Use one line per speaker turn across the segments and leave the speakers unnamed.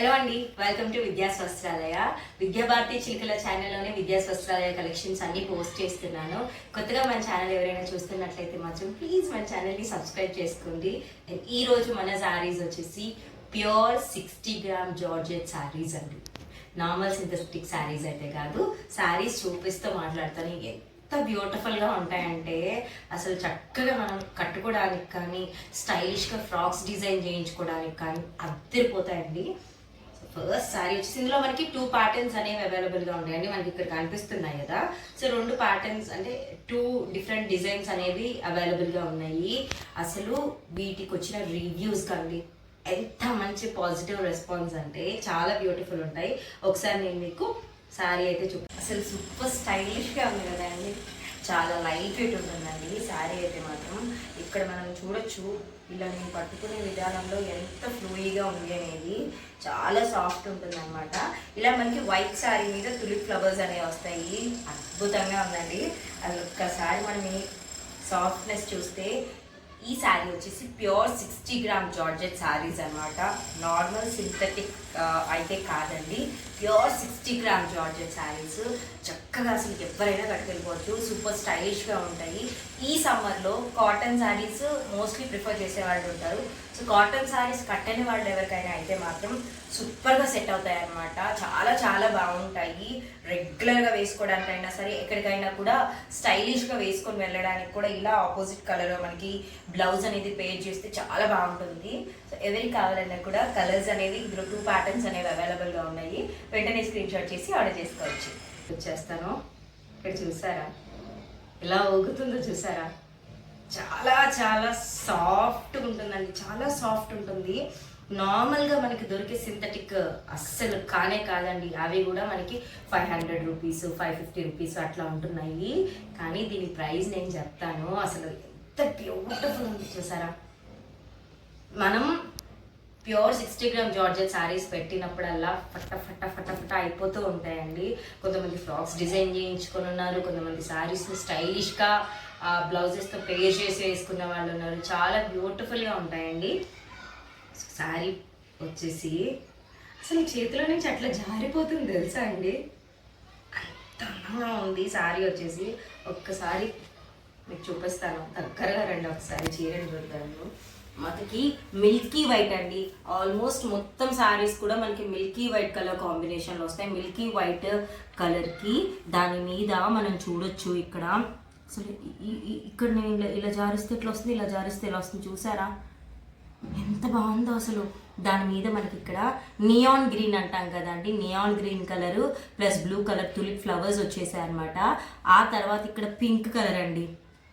Hello అండి, welcome to విద్యా స్వస్త్రాలయ. విద్యాభారతి చిలుకల ఛానల్లోనే విద్యా స్వస్త్రాలయ కలెక్షన్స్ అన్ని పోస్ట్ చేస్తున్నాను. కొత్తగా మన ఛానల్ ఎవరైనా చూస్తున్నట్లయితే మాత్రం ప్లీజ్ మన ఛానల్ని సబ్స్క్రైబ్ చేసుకోండి. ఈ రోజు మన శారీస్ వచ్చేసి ప్యూర్ 60 గ్రామ్ జార్జెట్ శారీస్ అండి. నార్మల్ సింథటిక్ శారీస్ అయితే కాదు, శారీస్ చూపిస్తూ మాట్లాడుతాను. ఎంత బ్యూటిఫుల్గా ఉంటాయంటే అసలు చక్కగా మనం కట్టుకోవడానికి కానీ స్టైలిష్గా ఫ్రాక్స్ డిజైన్ చేయించుకోవడానికి కానీ అద్దరిపోతాయండి. ఫస్ట్ శారీ వచ్చేసి ఇందులో మనకి 2 ప్యాటర్న్స్ అనేవి అవైలబుల్గా ఉంటాయండి. మనకి ఇక్కడ కనిపిస్తున్నాయి కదా, సో 2 ప్యాటర్న్స్ అంటే 2 డిఫరెంట్ డిజైన్స్ అనేవి అవైలబుల్గా ఉన్నాయి. అసలు వీటికి వచ్చిన రివ్యూస్ కండి ఎంత మంచి పాజిటివ్ రెస్పాన్స్ అంటే చాలా బ్యూటిఫుల్ ఉంటాయి. ఒకసారి నేను మీకు శారీ అయితే అసలు సూపర్ స్టైలిష్గా ఉంది కదా అండి. చాలా లైట్ వెయిట్ ఉంటుందండి శారీ అయితే మాత్రం. ఇక్కడ మనం చూడొచ్చు, ఇలా నేను పట్టుకునే విధానంలో ఎంత ఫ్లూయిగా ఉంది అనేది. చాలా సాఫ్ట్ ఉంటుంది అనమాట. ఇలా మనకి వైట్ శారీ మీద తులిప్ ఫ్లవర్స్ అనేవి వస్తాయి. అద్భుతంగా ఉందండి. అది ఒక్కసారి మనం ఈ సాఫ్ట్నెస్ చూస్తే, ఈ శారీ వచ్చేసి ప్యూర్ 60 గ్రామ్ జార్జెట్ శారీస్ అనమాట. నార్మల్ సింథటిక్ అయితే కాదండి, ప్యూర్ 60 గ్రామ్ జార్జెట్ శారీస్. చక్కగా అసలు ఎవరైనా కట్టుకెళ్ళిపోవచ్చు, సూపర్ స్టైలిష్గా ఉంటాయి. ఈ సమ్మర్లో కాటన్ శారీస్ మోస్ట్లీ ప్రిఫర్ చేసేవాళ్ళు ఉంటారు. సో కాటన్ శారీస్ కట్టని వాళ్ళు ఎవరికైనా అయితే మాత్రం సూపర్గా సెట్ అవుతాయి అన్నమాట. చాలా చాలా బాగుంటాయి. రెగ్యులర్గా వేసుకోవడానికైనా సరే, ఎక్కడికైనా కూడా స్టైలిష్గా వేసుకొని వెళ్ళడానికి కూడా ఇలా ఆపోజిట్ కలర్ మనకి బ్లౌజ్ అనేది పేర్ చేస్తే చాలా బాగుంటుంది. సో ఎవరికి కావాలన్నా కూడా కలర్స్ అనేవి ఇందులో 2 ప్యాటర్న్స్ అనేవి అవైలబుల్గా ఉన్నాయి. వెంటనే స్క్రీన్ షాట్ చేసి ఆర్డర్ చేసుకోవచ్చు. వచ్చేస్తాను. ఇక్కడ చూసారా ఎలా ఊగుతుందో చూసారా? చాలా చాలా సాఫ్ట్గా ఉంటుందండి, చాలా సాఫ్ట్ ఉంటుంది. నార్మల్గా మనకి దొరికే సింథటిక్ అస్సలు కానే కాదండి. అవి కూడా మనకి 500 రూపీస్ 550 రూపీస్ అట్లా ఉంటున్నాయి. కానీ దీని ప్రైస్ నేను చెప్తాను. అసలు ఎంత బ్యూటిఫుల్ ఉంది చూసారా? మనం ప్యూర్ 60 గ్రామ్ జార్జెట్ శారీస్ పెట్టినప్పుడల్లా ఫట ఫట ఫట ఫట అయిపోతూ ఉంటాయండి. కొంతమంది ఫ్రాక్స్ డిజైన్ చేయించుకొని ఉన్నారు, కొంతమంది శారీస్ని స్టైలిష్గా బ్లౌజెస్తో పేర్ చేసి వేసుకున్న వాళ్ళు ఉన్నారు. చాలా బ్యూటిఫుల్గా ఉంటాయండి. శారీ వచ్చేసి అసలు చేతిలో నుంచి అట్లా జారిపోతుంది తెలుసా అండి, అంత అందంగా ఉంది శారీ వచ్చేసి. ఒక్కసారి మీకు చూపిస్తాను, దగ్గరగా రండి ఒకసారి చీరని చూద్దాము. మనకి మిల్కీ వైట్ అండి. ఆల్మోస్ట్ మొత్తం శారీస్ కూడా మనకి మిల్కీ వైట్ కలర్ కాంబినేషన్లో వస్తాయి. మిల్కీ వైట్ కలర్కి దాని మీద మనం చూడొచ్చు ఇక్కడ. అసలు ఇక్కడ నేను ఇలా జారిస్తే ఎట్లా వస్తుంది, ఇలా జారిస్తే ఎలా వస్తుంది చూసారా? ఎంత బాగుందో అసలు. దాని మీద మనకి ఇక్కడ నియాన్ గ్రీన్ అంటాం కదండి, neon green colour plus blue colour tulip flowers వచ్చేసాయి అనమాట. ఆ తర్వాత ఇక్కడ పింక్ కలర్ అండి,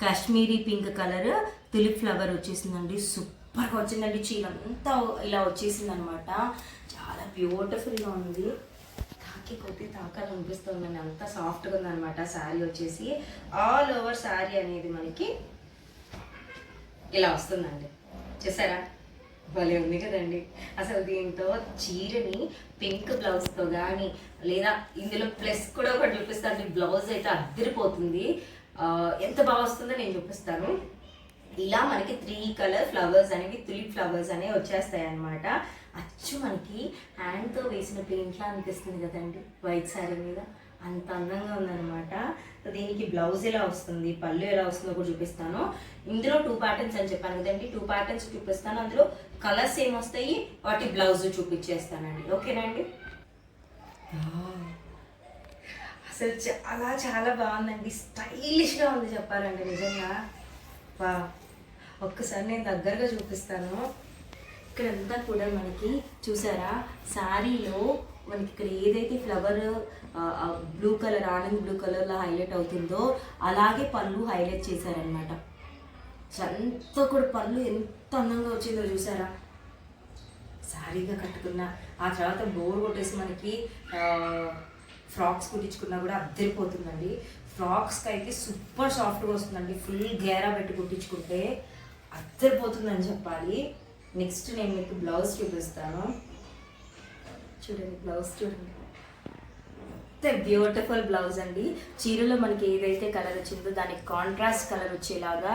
Kashmiri pink colour tulip flower వచ్చేసిందండి. సూపర్గా వచ్చిందండి. చీర అంతా ఇలా వచ్చేసింది అనమాట. చాలా బ్యూటిఫుల్గా ఉంది. తాకి కొద్ది తాకాలు అనిపిస్తుందండి, అంత సాఫ్ట్గా ఉందన్నమాట శారీ వచ్చేసి. ఆల్ ఓవర్ శారీ అనేది మనకి ఇలా వస్తుందండి. చూసారా? భలే ఉంది కదండి. అసలు దీంతో చీరని పింక్ బ్లౌజ్తో కానీ, లేదా ఇందులో ప్లస్ కూడా ఒకటి చూపిస్తాను. బ్లౌజ్ అయితే అద్దరిపోతుంది. ఎంత బాగా వస్తుందో నేను చూపిస్తాను. ఇలా మనకి 3 కలర్ ఫ్లవర్స్ అనేవి తులిప్ ఫ్లవర్స్ అనేవి వచ్చేస్తాయి అన్నమాట. అచ్చు మనకి హ్యాండ్తో వేసిన పెయింట్లా అనిపిస్తుంది కదండి వైట్ శారీ మీద. అంత అందంగా ఉందన్నమాట. దీనికి బ్లౌజ్ ఎలా వస్తుంది, పళ్ళు ఎలా వస్తుందో కూడా చూపిస్తాను. ఇందులో 2 ప్యాటర్న్స్ అని చెప్పాను కదండి, 2 ప్యాటర్న్స్ చూపిస్తాను. అందులో కలర్స్ ఏమొస్తాయి, వాటి బ్లౌజ్ చూపించేస్తానండి. ఓకేనండి? అసలు చాలా చాలా బాగుందండి, స్టైలిష్గా ఉంది చెప్పాలండి నిజంగా. వా, ఒక్కసారి నేను దగ్గరగా చూపిస్తాను. ఇక్కడంతా కూడా మనకి చూసారా, శారీలో మనకి ఇక్కడ ఏదైతే flower blue colour, Anand blue కలర్లో హైలైట్ అవుతుందో అలాగే పళ్ళు హైలైట్ చేశారనమాట. అంతా కూడా పళ్ళు ఎంత అందంగా వచ్చిందో చూసారా? శారీగా కట్టుకున్న ఆ తర్వాత బోర్ కొట్టేసి మనకి ఫ్రాక్స్ కుట్టించుకున్నా కూడా అద్దరిపోతుందండి. ఫ్రాక్స్కి అయితే సూపర్ సాఫ్ట్గా వస్తుందండి. ఫుల్ గేరా పెట్టి కుట్టించుకుంటే అద్దరిపోతుందని చెప్పాలి. నెక్స్ట్ నేను మీకు బ్లౌజ్ చూపిస్తాను. చూడండి బ్లౌజ్, చూడండి ఎంత బ్యూటిఫుల్ బ్లౌజ్ అండి. చీరలో మనకి ఏదైతే కలర్ వచ్చిందో దానికి కాంట్రాస్ట్ కలర్ వచ్చేలాగా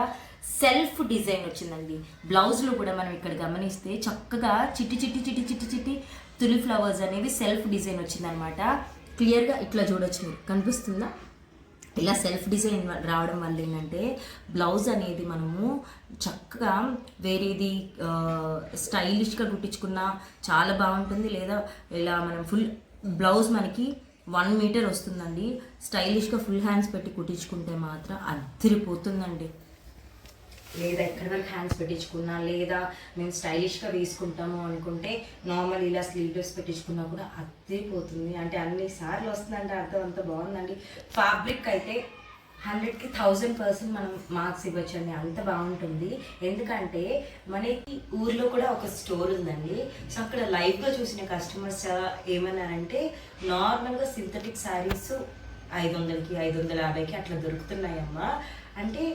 సెల్ఫ్ డిజైన్ వచ్చిందండి. బ్లౌజ్లో కూడా మనం ఇక్కడ గమనిస్తే చక్కగా చిట్టి చిట్టి చిట్టి చిట్టి చిట్టి తులి ఫ్లవర్స్ అనేవి సెల్ఫ్ డిజైన్ వచ్చిందనమాట. క్లియర్గా ఇట్లా చూడొచ్చు, మీరు కనిపిస్తుందా? ఇలా సెల్ఫ్ డిజైన్ రావడం వల్ల ఏంటంటే బ్లౌజ్ అనేది మనము చక్కగా వేరేది స్టైలిష్గా కుట్టించుకున్నా చాలా బాగుంటుంది. లేదా ఇలా మనం ఫుల్ బ్లౌజ్ మనకి 1 మీటర్ వస్తుందండి. స్టైలిష్గా ఫుల్ హ్యాండ్స్ పెట్టి కుట్టించుకుంటే మాత్రం అదిరిపోతుందండి. లేదా ఎక్కడి వరకు హ్యాండ్స్ పెట్టించుకున్నా, లేదా మేము స్టైలిష్గా వేసుకుంటాము అనుకుంటే నార్మల్ ఇలా స్లీవ్లెస్ పెట్టించుకున్నా కూడా అదిరిపోతుంది. అంటే అన్ని సార్లు వస్తుందంటే అర్థం అంత బాగుందండి. ఫ్యాబ్రిక్ అయితే 100కి 1000% మనం మార్క్స్ ఇవ్వచ్చు అండి, అంత బాగుంటుంది. ఎందుకంటే మనకి ఊర్లో కూడా ఒక స్టోర్ ఉందండి. సో అక్కడ లైవ్గా చూసిన కస్టమర్స్ ఏమన్నారంటే నార్మల్గా సింథటిక్ శారీస్ 500కి 550కి అట్లా దొరుకుతున్నాయమ్మా. అంటే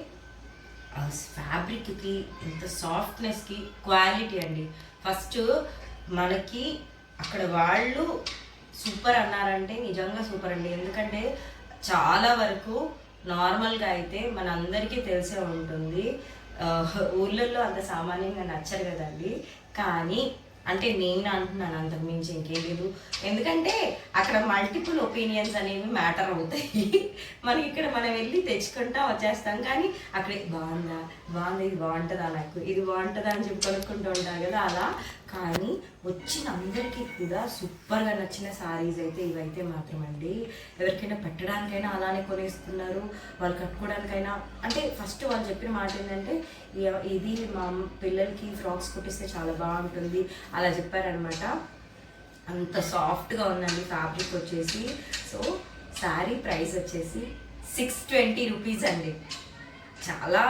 ఫ్యాబ్రిక్కి ఎంత సాఫ్ట్నెస్కి క్వాలిటీ అండి. ఫస్ట్ మనకి అక్కడ వాళ్ళు సూపర్ అన్నారంటే నిజంగా సూపర్ అండి. ఎందుకంటే చాలా వరకు నార్మల్గా అయితే మనందరికీ తెలిసే ఉంటుంది, ఊళ్ళల్లో అంత సామాన్యంగా నచ్చరు కదండి. కానీ అంటే నేను అంటున్నాను, అంతకు మించి ఇంకేం లేదు. ఎందుకంటే అక్కడ మల్టిపుల్ ఒపీనియన్స్ అనేవి మ్యాటర్ అవుతాయి. మనకి ఇక్కడ మనం వెళ్ళి తెచ్చుకుంటా వచ్చేస్తాం, కానీ అక్కడ బాగుందా, ఇది బాగుంటుందా, నాకు ఇది బాగుంటుందా అని చెప్పి కొనుక్కుంటూ ఉంటారు కదా అలా. కానీ వచ్చిన అందరికీ కూడా సూపర్గా నచ్చిన శారీస్ అయితే ఇవైతే మాత్రం అండి. ఎవరికైనా పెట్టడానికైనా అలానే కొనేస్తున్నారు, వాళ్ళు కట్టుకోవడానికైనా. అంటే ఫస్ట్ వాళ్ళు చెప్పిన మాట ఏంటంటే ఇది మా పిల్లలకి ఫ్రాక్స్ కుట్టిస్తే చాలా బాగుంటుంది అలా చెప్పారనమాట. అంత సాఫ్ట్గా ఉందండి ఫ్యాబ్రిక్ వచ్చేసి. సో శారీ ప్రైస్ వచ్చేసి 620 రూపీస్ అండి. చాలా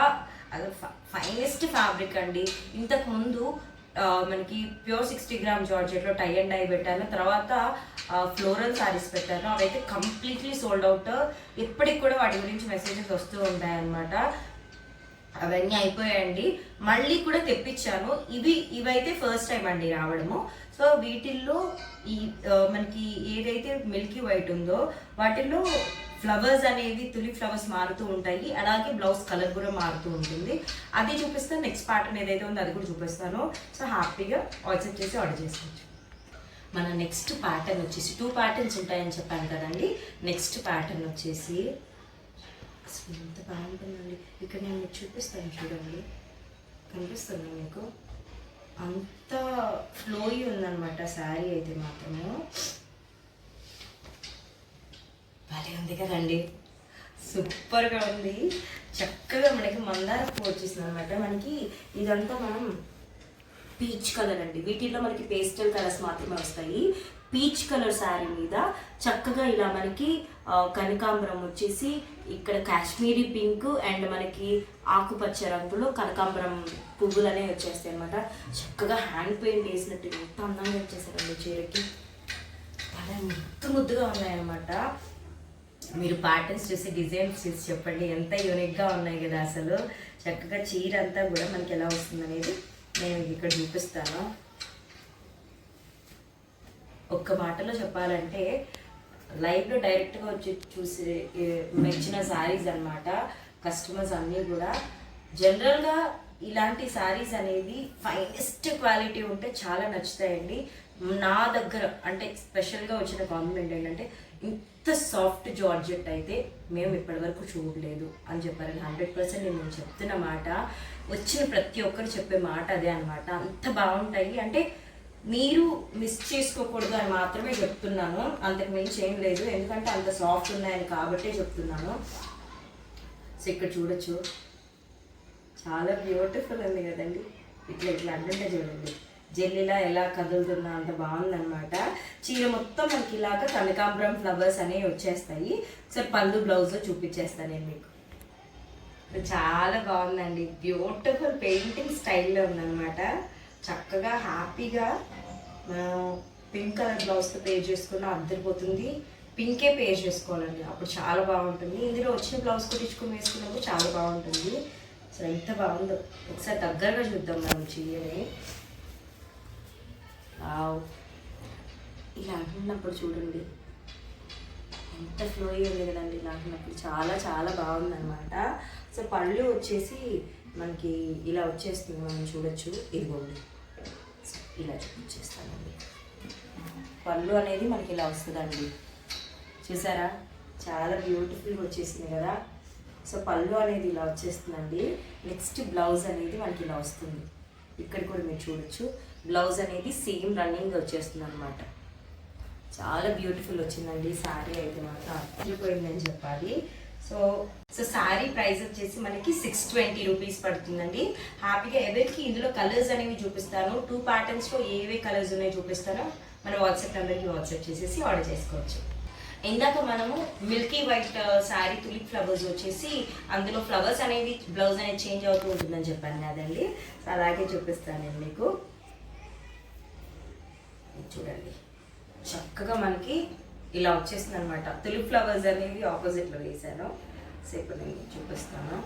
అది ఫైనెస్ట్ ఫ్యాబ్రిక్ అండి. ఇంతకుముందు మనకి ప్యూర్ 60 గ్రామ్ జార్జెట్లో టై అండ్ డై పెట్టాను, తర్వాత ఫ్లోరల్ శారీస్ పెట్టాను. అవైతే కంప్లీట్లీ సోల్డ్ అవుట్. ఇప్పటికి కూడా వాటి గురించి మెసేజెస్ వస్తూ ఉంటాయన్నమాట. అవన్నీ అయిపోయాయండి. మళ్ళీ కూడా తెప్పించాను. ఇవైతే ఫస్ట్ టైం అండి రావడము. సో వీటిల్లో ఈ మనకి ఏదైతే మిల్కీ వైట్ ఉందో వాటిల్లో ఫ్లవర్స్ అనేవి తులి ఫ్లవర్స్ మారుతూ ఉంటాయి. అలాగే బ్లౌజ్ కలర్ కూడా మారుతూ ఉంటుంది. అది చూపిస్తాను. నెక్స్ట్ ప్యాటర్న్ ఏదైతే ఉందో అది కూడా చూపిస్తాను. సో హ్యాపీగా వాట్సాప్ చేసి ఆర్డర్ చేసుకోవచ్చు. మన నెక్స్ట్ ప్యాటర్న్ వచ్చేసి 2 ప్యాటర్న్స్ ఉంటాయని చెప్పాను కదండి. నెక్స్ట్ ప్యాటర్న్ వచ్చేసి అసలు ఎంత బాగుంటుందండి. ఇక్కడ నేను మీకు చూపిస్తాను, చూడండి, కనిపిస్తుంది మీకు. అంత ఫ్లోయి ఉందన్నమాట శారీ అయితే మాత్రము. భలే ఉంది కదండి, సూపర్గా ఉంది. చక్కగా మనకి మందార పువ్వు వచ్చేసింది అనమాట. మనకి ఇదంతా మనం పీచ్ కలర్ అండి. వీటిల్లో మనకి పేస్టల్ కలర్స్ మాత్రమే వస్తాయి. పీచ్ కలర్ శారీ మీద చక్కగా ఇలా మనకి కనకాంబరం వచ్చేసి ఇక్కడ కాశ్మీరీ పింక్ అండ్ మనకి ఆకుపచ్చ రంగులో కనకాంబరం పువ్వులు అనేవి వచ్చేస్తాయి అనమాట. చక్కగా హ్యాండ్ పెయింట్ వేసినట్టు ఎంత అందంగా వచ్చేసారండి చీరకి. అలా ముద్దుగా ఉన్నాయన్నమాట. మీరు ప్యాటర్న్స్ చూసి డిజైన్స్ చూసి చెప్పండి, ఎంత యూనిక్గా ఉన్నాయి కదా అసలు. చక్కగా చీర అంతా కూడా మనకి ఎలా వస్తుంది అనేది నేను ఇక్కడ చూపిస్తాను. ఒక్క మాటలో చెప్పాలంటే లైవ్లో డైరెక్ట్గా వచ్చి చూసి మెచ్చిన శారీస్ అనమాట. కస్టమర్స్ అన్నీ కూడా జనరల్గా ఇలాంటి శారీస్ అనేది ఫైనెస్ట్ క్వాలిటీ ఉంటే చాలా నచ్చుతాయండి. నా దగ్గర అంటే స్పెషల్గా వచ్చిన కాంప్లిమెంట్ ఏంటంటే ఇంత సాఫ్ట్ జార్జెట్ అయితే మేము ఇప్పటివరకు చూడలేదు అని చెప్పారు. 100% నేను చెప్తున్న మాట, వచ్చిన ప్రతి ఒక్కరు చెప్పే మాట అదే అనమాట. అంత బాగుంటాయి. అంటే మీరు మిస్ చేసుకోకూడదు అని మాత్రమే చెప్తున్నాను, అంతకు మించి ఏం లేదు. ఎందుకంటే అంత సాఫ్ట్ ఉన్నాయని కాబట్టే చెప్తున్నాను. సో ఇక్కడ చూడొచ్చు, చాలా బ్యూటిఫుల్ ఉంది కదండి. ఇట్లా అంటే చూడండి, జెల్లీలా ఎలా కదులుతున్నా అంత బాగుందనమాట. చీర మొత్తం మనకి ఇలాగా కనకాంబరం ఫ్లవర్స్ అనేవి వచ్చేస్తాయి. సో పళ్ళు బ్లౌజ్ చూపించేస్తాను నేను మీకు. చాలా బాగుందండి, బ్యూటిఫుల్ పెయింటింగ్ స్టైల్లో ఉందన్నమాట. చక్కగా హ్యాపీగా మనం పింక్ కలర్ బ్లౌజ్తో పేర్ చేసుకున్నా అద్దరిపోతుంది. పింకే పేర్ చేసుకోవాలండి, అప్పుడు చాలా బాగుంటుంది. ఇందులో వచ్చిన బ్లౌజ్ కుట్టించుకుని వేసుకున్నప్పుడు చాలా బాగుంటుంది. సో ఎంత బాగుందో ఒకసారి దగ్గరగా చూద్దాం మనం చీరని. ఇలా అంటున్నప్పుడు చూడండి ఎంత ఫ్లోయి ఉంది కదండి. ఇలా అంటున్నప్పుడు చాలా చాలా బాగుందన్నమాట. సో పళ్ళు వచ్చేసి మనకి ఇలా వచ్చేస్తుంది, మనం చూడొచ్చు. ఇదిగోండి ఇలా చూపించేస్తానండి. పళ్ళు అనేది మనకి ఇలా వస్తుందండి, చూసారా చాలా బ్యూటిఫుల్గా వచ్చేసింది కదా. సో పళ్ళు అనేది ఇలా వచ్చేస్తుందండి. నెక్స్ట్ బ్లౌజ్ అనేది మనకి ఇలా వస్తుంది, ఇక్కడ కూడా మీరు చూడొచ్చు. బ్లౌజ్ అనేది సేమ్ రన్నింగ్ వచ్చేస్తుంది అనమాట. చాలా బ్యూటిఫుల్ వచ్చిందండి శారీ అయితే మాత్రం అదిరిపోయిందని చెప్పాలి. సో శారీ ప్రైస్ వచ్చేసి మనకి 620 రూపీస్ పడుతుందండి. హ్యాపీగా ఎవరికి ఇందులో కలర్స్ అనేవి చూపిస్తాను, 2 ప్యాటర్న్స్లో ఏవే కలర్స్ ఉన్నాయో చూపిస్తానో మన వాట్సాప్ నెంబర్కి వాట్సాప్ చేసేసి ఆర్డర్ చేసుకోవచ్చు. ఇందాక మనము Milky white sari tulip flowers వచ్చేసి అందులో ఫ్లవర్స్ అనేది బ్లౌజ్ అనేది చేంజ్ అవుతూ ఉంటుందని చెప్పాను కదండి. సో అలాగే చూపిస్తాను నేను మీకు. చూడండి చక్కగా మనకి ఇలా వచ్చేస్తుంది అనమాట. తులిప్ ఫ్లవర్స్ అనేవి ఆపోజిట్లో వేసాను. సో ఇప్పుడు నేను చూపిస్తాను,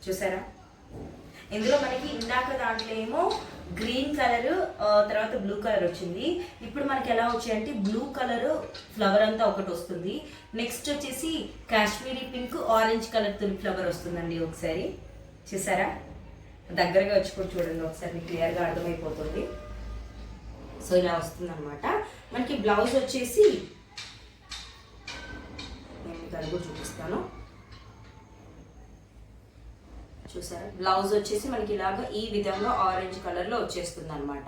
చూసారా. ఇందులో మనకి ఇందాక దాంట్లో ఏమో గ్రీన్ కలర్ తర్వాత బ్లూ కలర్ వచ్చింది. ఇప్పుడు మనకి ఎలా వచ్చాయంటే బ్లూ కలర్ ఫ్లవర్ అంతా ఒకటి వస్తుంది. నెక్స్ట్ వచ్చేసి Kashmiri pink orange colour tulip flower వస్తుందండి. ఒకసారి చూసారా, దగ్గరగా వచ్చి కూడా చూడండి ఒకసారి, మీకు క్లియర్గా అర్థమైపోతుంది. సో ఇలా వస్తుంది అనమాట. మనకి బ్లౌజ్ వచ్చేసి నేను కలుగు చూపిస్తాను, చూసారా. బ్లౌజ్ వచ్చేసి మనకి ఇలాగా ఈ విధంగా ఆరెంజ్ కలర్లో వచ్చేస్తుంది అనమాట.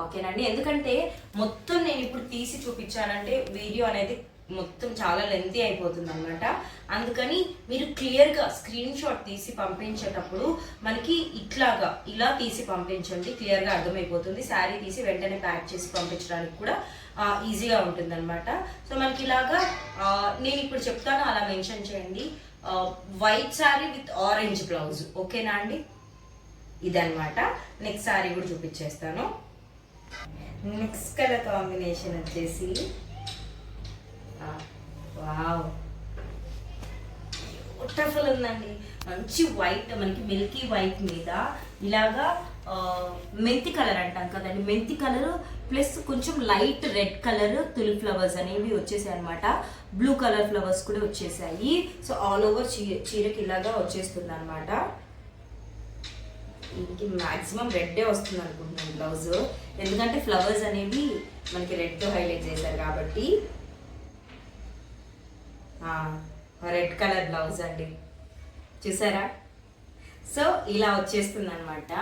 ఓకేనండి, ఎందుకంటే మొత్తం నేను ఇప్పుడు తీసి చూపించానంటే వీడియో అనేది మొత్తం చాలా లెంతీ అయిపోతుంది అనమాట. అందుకని మీరు క్లియర్గా స్క్రీన్ షాట్ తీసి పంపించేటప్పుడు మనకి ఇట్లాగా ఇలా తీసి పంపించండి, క్లియర్గా అర్థమైపోతుంది. శారీ తీసి వెంటనే ప్యాక్ చేసి పంపించడానికి కూడా ఈజీగా ఉంటుంది అనమాట. సో మనకి ఇలాగా నేను ఇప్పుడు చెప్తాను అలా మెన్షన్ చేయండి. White sari with orange blouse, ఓకేనా అండి. ఇదనమాట. నెక్స్ట్ శారీ కూడా చూపించేస్తాను. నెక్స్ట్ కలర్ కాంబినేషన్ వచ్చేసి వావ్ బ్యూటిఫుల్ ఉందండి. మంచి వైట్, మనకి మిల్కీ వైట్ మీద ఇలాగా మెంతి కలర్ అంటాం కదండి, మెంతి కలర్ ప్లస్ కొంచెం లైట్ రెడ్ కలర్ తులి ఫ్లవర్స్ అనేవి వచ్చేసాయి అనమాట. బ్లూ కలర్ ఫ్లవర్స్ కూడా వచ్చేసాయి. సో ఆల్ ఓవర్ చీరకి ఇలాగా వచ్చేస్తుంది అనమాట. ఇంక మ్యాక్సిమం రెడ్డే వస్తుంది అనుకుంటున్నాను బ్లౌజ్, ఎందుకంటే ఫ్లవర్స్ అనేవి మనకి రెడ్ హైలైట్ చేశారు కాబట్టి. రెడ్ కలర్ బ్లౌజ్ అండి, చూసారా. సో ఇలా వచ్చేస్తుంది అనమాట.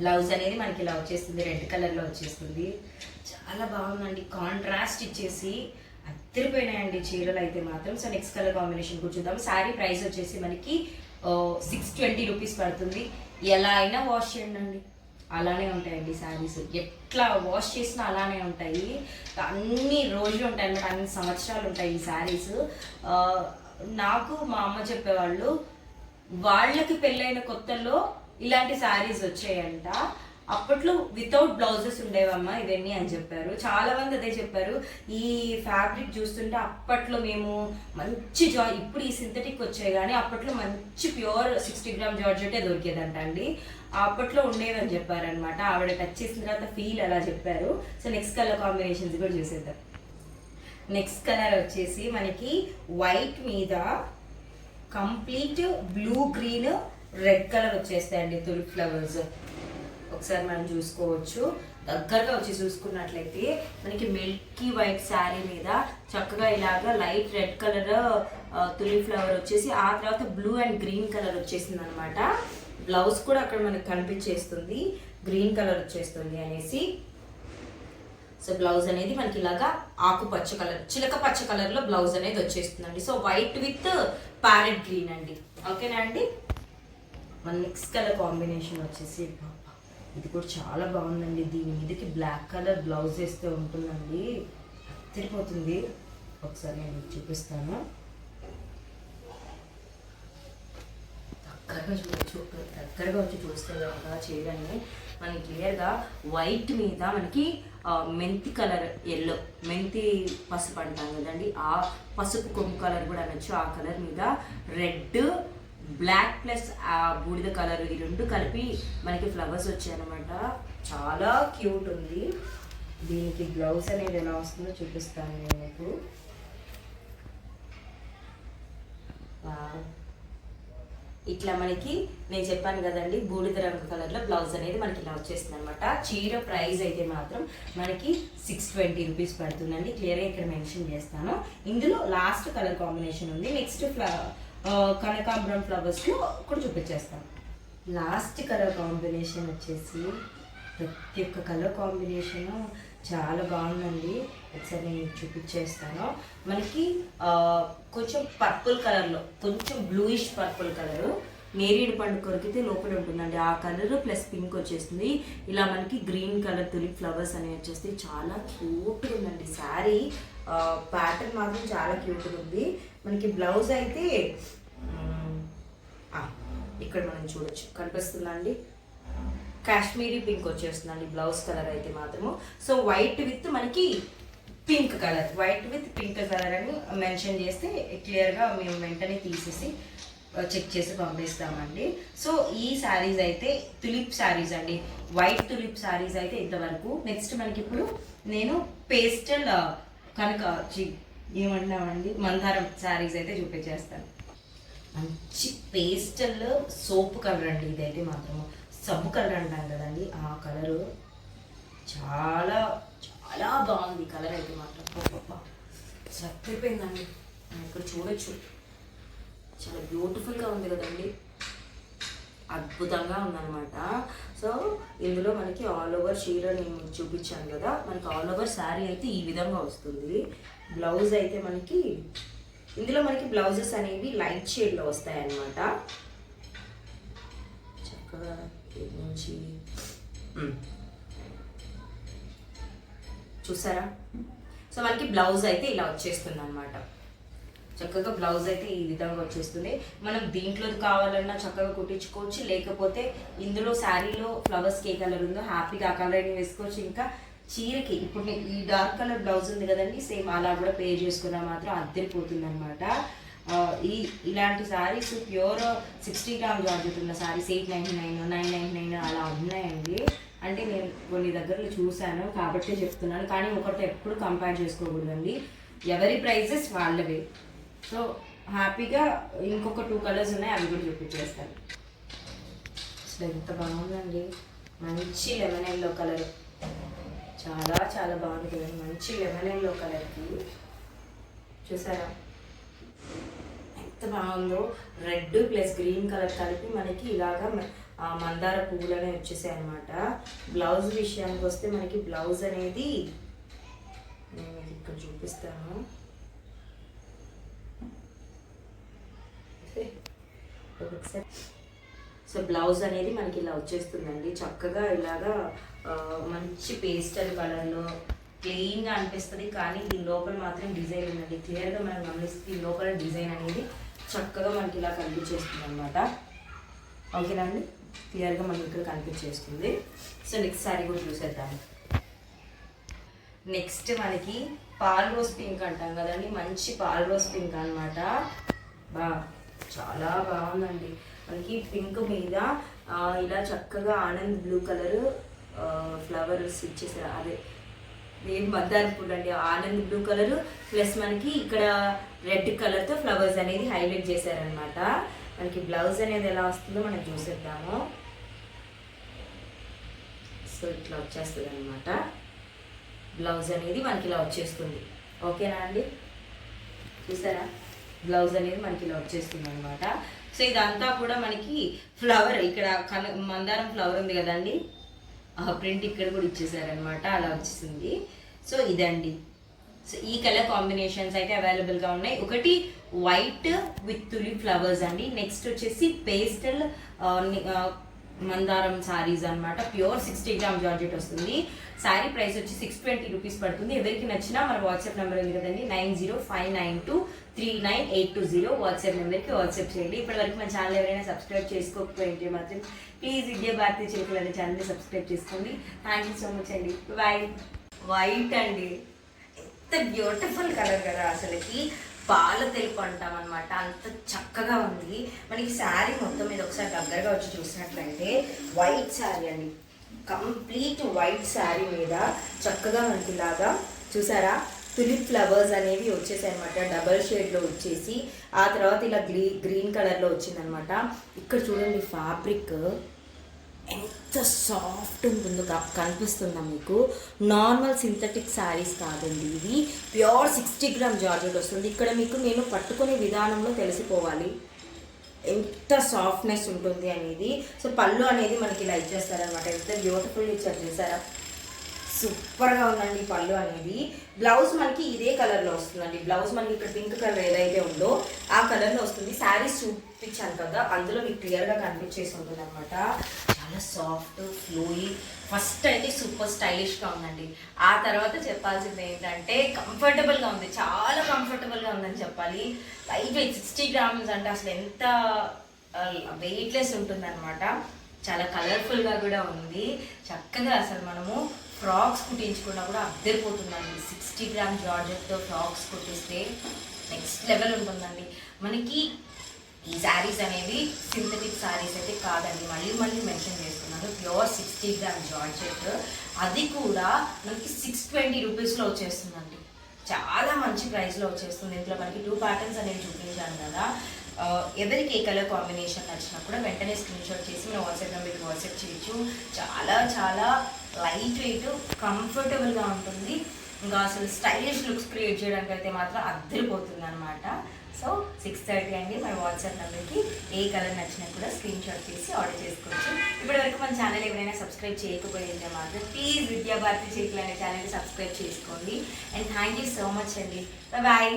బ్లౌజ్ అనేది మనకి ఇలా వచ్చేస్తుంది, రెడ్ కలర్లో వచ్చేస్తుంది. చాలా బాగుందండి, కాంట్రాస్ట్ ఇచ్చేసి అద్దరిపోయినాయండి చీరలు అయితే మాత్రం. సో నెక్స్ట్ కలర్ కాంబినేషన్ కూడా చూద్దాం. శారీ ప్రైస్ వచ్చేసి మనకి 620 రూపీస్ పడుతుంది. ఎలా అయినా వాష్ చేయండి అండి, అలానే ఉంటాయండి శారీస్. ఎట్లా వాష్ చేసినా అలానే ఉంటాయి, అన్ని రోజులు ఉంటాయి అన్నమాట, అన్ని సంవత్సరాలు ఉంటాయి ఈ శారీస్. నాకు మా అమ్మ చెప్పేవాళ్ళు, వాళ్ళకి పెళ్ళైన కొత్తల్లో ఇలాంటి శారీస్ వచ్చాయంట. అప్పట్లో వితౌట్ బ్లౌజెస్ ఉండేవమ్మా ఇవన్నీ అని చెప్పారు. చాలా మంది అదే చెప్పారు. ఈ ఫ్యాబ్రిక్ చూస్తుంటే అప్పట్లో మేము మంచి ఇప్పుడు ఈ సింథటిక్ వచ్చాయి కానీ అప్పట్లో మంచి ప్యూర్ 60 గ్రామ్ జార్జెటే దొరికేదంట అండి. అప్పట్లో ఉండేవని చెప్పారనమాట. ఆవిడ టచ్ చేసిన తర్వాత ఫీల్ అలా చెప్పారు. సో నెక్స్ట్ కలర్ కాంబినేషన్స్ కూడా చూసేద్దాం. నెక్స్ట్ కలర్ వచ్చేసి మనకి వైట్ మీద complete blue green red colour వచ్చేస్తాయండి తులిప్ ఫ్లవర్స్. ఒకసారి మనం చూసుకోవచ్చు, దగ్గరగా వచ్చి చూసుకున్నట్లయితే మనకి మిల్కీ వైట్ శారీ మీద చక్కగా ఇలాగా light red colour tulip flower వచ్చేసి ఆ తర్వాత బ్లూ అండ్ గ్రీన్ కలర్ వచ్చేసింది అనమాట. బ్లౌజ్ కూడా అక్కడ మనకి కనిపించేస్తుంది, గ్రీన్ కలర్ వచ్చేస్తుంది అనేసి. సో బ్లౌజ్ అనేది మనకి ఇలాగా ఆకుపచ్చ కలర్, చిలక పచ్చ కలర్లో బ్లౌజ్ అనేది వచ్చేస్తుందండి. So white with parrot green అండి, ఓకేనా అండి. మన నెక్స్ట్ కలర్ కాంబినేషన్ వచ్చేసి ఇది కూడా చాలా బాగుందండి. దీని మీదకి బ్లాక్ కలర్ బ్లౌజ్ వేస్తే ఉంటుందండి, తిరిగిపోతుంది. ఒకసారి నేను చూపిస్తాను, దగ్గరగా వచ్చి చూస్తే కదా చేయడాన్ని మనకి క్లియర్గా వైట్ మీద మనకి మెంతి కలర్ ఎల్లో, మెంతి పసుపు అంటాం కదండి, ఆ పసుపు కొమ్ము కలర్ కూడా అనొచ్చు. ఆ కలర్ మీద రెడ్ బ్లాక్ ప్లస్ ఆ బూడిద కలర్, ఈ రెండు కలిపి మనకి ఫ్లవర్స్ వచ్చాయన్నమాట. చాలా క్యూట్ ఉంది. దీనికి బ్లౌజ్ అనేది ఎలా వస్తుందో చూపిస్తాను నేను మీకు. ఇట్లా మనకి నేను చెప్పాను కదండి బూడిద రంగు కలర్లో బ్లౌజ్ అనేది మనకి ఇలా వచ్చేస్తుంది అనమాట. చీర ప్రైస్ అయితే మాత్రం మనకి 620 రూపీస్ పడుతుందండి. క్లియర్గా ఇక్కడ మెన్షన్ చేస్తాను. ఇందులో లాస్ట్ కలర్ కాంబినేషన్ ఉంది. నెక్స్ట్ కనకాంబరం ఫ్లవర్స్లో కూడా చూపించేస్తాను. లాస్ట్ కలర్ కాంబినేషన్ వచ్చేసి ప్రతి ఒక్క కలర్ కాంబినేషను చాలా బాగుందండి. ఒకసారి నేను చూపించేస్తాను. మనకి కొంచెం పర్పుల్ కలర్లో కొంచెం బ్లూయిష్ పర్పుల్ కలరు నేరేడు పండు కొరికితే లోపల ఉంటుందండి. ఆ కలర్ ప్లస్ పింక్ వచ్చేస్తుంది. ఇలా మనకి గ్రీన్ కలర్ తులిప్ ఫ్లవర్స్ అనేవి వచ్చేస్తాయి. చాలా క్యూట్గా ఉందండి శారీ. ప్యాటర్న్ మాత్రం చాలా క్యూట్గా ఉంది. మనకి బ్లౌజ్ అయితే ఇక్కడ మనం చూడొచ్చు, కనిపిస్తుందండి. కాశ్మీరీ పింక్ వచ్చేస్తుందండి బ్లౌజ్ కలర్ అయితే మాత్రము. సో వైట్ విత్ మనకి pink colour, white with pink colour అని మెన్షన్ చేస్తే క్లియర్గా మేము వెంటనే తీసేసి చెక్ చేసి పంపిస్తామండి. సో ఈ శారీస్ అయితే తులిప్ శారీస్ అండి. వైట్ తులిప్ శారీస్ అయితే ఇంతవరకు. నెక్స్ట్ మనకి ఇప్పుడు నేను పేస్టల్ ఏమంటున్నామండి మందారం శారీస్ అయితే చూపించేస్తాను. మంచి పేస్టల్ సోప్ కలర్ అండి ఇదైతే మాత్రము. సబ్బు కలర్ అంటాం కదండి, ఆ కలరు చాలా చాలా బాగుంది. కలర్ అయితే మాత్రం సత్తిపోయిందండి. ఇక్కడ చూడొచ్చు, చాలా బ్యూటిఫుల్గా ఉంది కదండి, అద్భుతంగా ఉందన్నమాట. సో ఇందులో మనకి ఆల్ ఓవర్ చీర నేను చూపించాను కదా, మనకి ఆల్ ఓవర్ శారీ అయితే ఈ విధంగా వస్తుంది. బ్లౌజ్ అయితే మనకి ఇందులో మనకి బ్లౌజెస్ అనేవి లైట్ షేడ్లో వస్తాయన్నమాట. చక్కగా నుంచి చూసారా. సో మనకి బ్లౌజ్ అయితే ఇలా వచ్చేస్తుంది అనమాట. చక్కగా బ్లౌజ్ అయితే ఈ విధంగా వచ్చేస్తుంది. మనం దీంట్లో కావాలన్నా చక్కగా కుట్టించుకోవచ్చు, లేకపోతే ఇందులో శారీలో ఫ్లవర్స్కి ఏ కలర్ ఉందో హ్యాపీగా ఆ కలర్ని వేసుకోవచ్చు. ఇంకా చీరకి ఇప్పుడు నేను ఈ డార్క్ కలర్ బ్లౌజ్ ఉంది కదండి, సేమ్ అలా కూడా పే చేసుకున్నా మాత్రం అద్దరిపోతుంది అనమాట. ఇలాంటి శారీస్ ప్యూర్ 60 గ్రామ్ జార్జెట్ ఉన్న శారీస్ 899, 999 అలా ఉన్నాయండి. అంటే నేను కొన్ని దగ్గరలో చూశాను కాబట్టి చెప్తున్నాను. కానీ ఒకటి ఎప్పుడు కంపేర్ చేసుకోకూడదండి, ఎవరి ప్రైజెస్ వాళ్ళవే. సో హ్యాపీగా ఇంకొక 2 కలర్స్ ఉన్నాయి, అవి కూడా చూపించేస్తాను. అసలు ఎంత బాగుందండి, మంచి లెమన్ ఎల్లో కలర్, చాలా చాలా బాగుంది కదండి. మంచి లెమన్ ఎల్లో కలర్కి చూసారా ఎంత బాగుందో. రెడ్ ప్లస్ గ్రీన్ కలర్ కలిపి మనకి ఇలాగా మందార పువ్వులనే వచ్చేసాయి అనమాట. బ్లౌజ్ విషయానికి వస్తే మనకి బ్లౌజ్ అనేది నేను ఇక్కడ చూపిస్తాను. సో బ్లౌజ్ అనేది మనకి ఇలా వచ్చేస్తుందండి. చక్కగా ఇలాగా మంచి పేస్టల్ కలర్లో ప్లెయిన్గా అనిపిస్తుంది, కానీ దీని లోపల మాత్రం డిజైన్ ఉందండి. క్లియర్గా మనం గమనిస్తే దీని లోపల డిజైన్ అనేది చక్కగా మనకి ఇలా కనిపించేస్తుంది అనమాట. ఓకేనా అండి, క్లియర్గా మనకి ఇక్కడ కనిపించేస్తుంది. సో నెక్స్ట్ శారీ కూడా చూసేద్దాం. నెక్స్ట్ మనకి పాల్ రోజ్ పింక్ అంటాం కదండి, మంచి పాల్ రోజ్ పింక్ అనమాట. చాలా బాగుందండి. మనకి పింక్ మీద ఇలా చక్కగా ఆనంద్ బ్లూ కలర్ ఫ్లవర్స్ ఇచ్చేసారు. అదే నేను మందార పూలు అండి, ఆనంద్ బ్లూ కలర్ ప్లస్ మనకి ఇక్కడ రెడ్ కలర్తో ఫ్లవర్స్ అనేది హైలైట్ చేశారనమాట. మనకి బ్లౌజ్ అనేది ఎలా వస్తుందో మనం చూసేద్దాము. సో ఇట్లా వచ్చేస్తుంది అనమాట. బ్లౌజ్ అనేది మనకి ఇలా వచ్చేస్తుంది. ఓకేనా అండి, చూసారా బ్లౌజ్ అనేది మనకి ఇలా వచ్చేస్తుంది అనమాట. సో ఇదంతా కూడా మనకి ఫ్లవర్ ఇక్కడ మందారం ఫ్లవర్ ఉంది కదండి, ఆ ప్రింట్ ఇక్కడ కూడా ఇచ్చేసారనమాట, అలా వచ్చేసింది. సో ఇదండి. సో ఈ కలర్ కాంబినేషన్స్ అయితే అవైలబుల్గా ఉన్నాయి. ఒకటి వైట్ విత్ తులిప్ ఫ్లవర్స్ అండి. నెక్స్ట్ వచ్చేసి పేస్టల్ మందారం శారీస్ అనమాట. ప్యూర్ 60 గ్రామ్ జార్జెట్ వస్తుంది. శారీ ప్రైస్ వచ్చి 620 రూపీస్ పడుతుంది. ఎవరికి నచ్చినా మన వాట్సాప్ నెంబర్ ఉంది కదండి, 9059239820 వాట్సాప్ నెంబర్కి వాట్సాప్ చేయండి. ఇప్పటివరకు మన ఛానల్ ఎవరైనా సబ్స్క్రైబ్ చేసుకోకపోయింటే మాత్రం ప్లీజ్ విద్యా భారతి చిలుకలు అనే ఛానల్ని సబ్స్క్రైబ్ చేసుకోండి. థ్యాంక్ యూ సో మచ్ అండి. బాయ్. వైట్ అండి, ఎంత బ్యూటిఫుల్ కలర్ కదా, అసలుకి పాల తెలుపు అంటాం అనమాట, అంత చక్కగా ఉంది. మనకి శారీ మొత్తం మీద ఒకసారి దగ్గరగా వచ్చి చూసినట్లయితే వైట్ శారీ అండి, కంప్లీట్ వైట్ శారీ మీద చక్కగా మనకి ఇలాగా చూసారా తులిప్ ఫ్లవర్స్ అనేవి వచ్చేసాయి అనమాట, డబల్ షేడ్లో వచ్చేసి. ఆ తర్వాత ఇలా గ్రీన్ కలర్లో వచ్చిందనమాట. ఇక్కడ చూడండి ఫ్యాబ్రిక్ ఎంత సాఫ్ట్ ఉంటుందో కనిపిస్తుందా మీకు. నార్మల్ సింథటిక్ శారీస్ కాదండి ఇవి, ప్యూర్ 60 గ్రామ్ జార్జెట్ వస్తుంది. ఇక్కడ మీకు నేను పట్టుకునే విధానంలో తెలిసిపోవాలి ఎంత సాఫ్ట్నెస్ ఉంటుంది అనేది. సో పళ్ళు అనేది మనకి ఇలా ఇచ్చేస్తారనమాట. ఎంత బ్యూటిఫుల్ ఇచ్చారు చూసారా, సూపర్గా ఉందండి పళ్ళు అనేది. బ్లౌజ్ మనకి ఇదే కలర్లో వస్తుందండి. బ్లౌజ్ మనకి ఇక్కడ పింక్ కలర్ ఏదైతే ఉందో ఆ కలర్లో వస్తుంది. శారీస్ చూపించాను కదా, అందులో మీకు క్లియర్గా కనిపించేసి ఉంటుంది అనమాట. చాలా సాఫ్ట్ ఫ్లోయి. ఫస్ట్ అయితే సూపర్ స్టైలిష్గా ఉందండి. ఆ తర్వాత చెప్పాల్సింది ఏంటంటే కంఫర్టబుల్గా ఉంది, చాలా కంఫర్టబుల్గా ఉందని చెప్పాలి. లైట్ వెయిట్ 60 గ్రామ్స్ అంటే అసలు ఎంత వెయిట్లెస్ ఉంటుందన్నమాట. చాలా కలర్ఫుల్గా కూడా ఉంది. చక్కగా అసలు మనము ఫ్రాక్స్ కుట్టించుకున్నా కూడా అద్దరిపోతుందండి. 60 గ్రామ్ జార్జెట్తో ఫ్రాక్స్ కుట్టిస్తే నెక్స్ట్ లెవెల్ ఉంటుందండి. మనకి ఈ శారీస్ అనేవి సింథటిక్ శారీస్ అయితే కాదండి, మళ్ళీ మెన్షన్ చేస్తున్నాను. ప్యూర్ 60 గ్రామ్ జార్జెట్, అది కూడా మనకి 620 రూపీస్లో వచ్చేస్తుందండి. చాలా మంచి ప్రైస్లో వచ్చేస్తుంది. ఇంట్లో మనకి 2 ప్యాటర్న్స్ అనేవి చూపించాను కదా. ఎవరికి ఏ కలర్ కాంబినేషన్ నచ్చినా కూడా వెంటనే స్క్రీన్ షాట్ చేసి మన వాట్సాప్ నెంబర్కి వాట్సాప్ చేయొచ్చు. చాలా చాలా లైట్ వెయిట్, కంఫర్టబుల్గా ఉంటుంది. ఇంకా అసలు స్టైలిష్ లుక్స్ క్రియేట్ చేయడానికి అయితే మాత్రం అద్దరిపోతుంది అనమాట. సో 6:30 అండి మన వాట్సాప్ నెంబర్కి ఏ కలర్ నచ్చినా కూడా స్క్రీన్ షాట్ చేసి ఆర్డర్ చేసుకోవచ్చు. ఇప్పటివరకు మన ఛానల్ ఎవరైనా సబ్స్క్రైబ్ చేయకపోయింటే మాత్రం ప్లీజ్ విద్యాభారతి చిలుకలు అనే ఛానల్ని సబ్స్క్రైబ్ చేసుకోండి. And thank you so much అండి. బాయ్.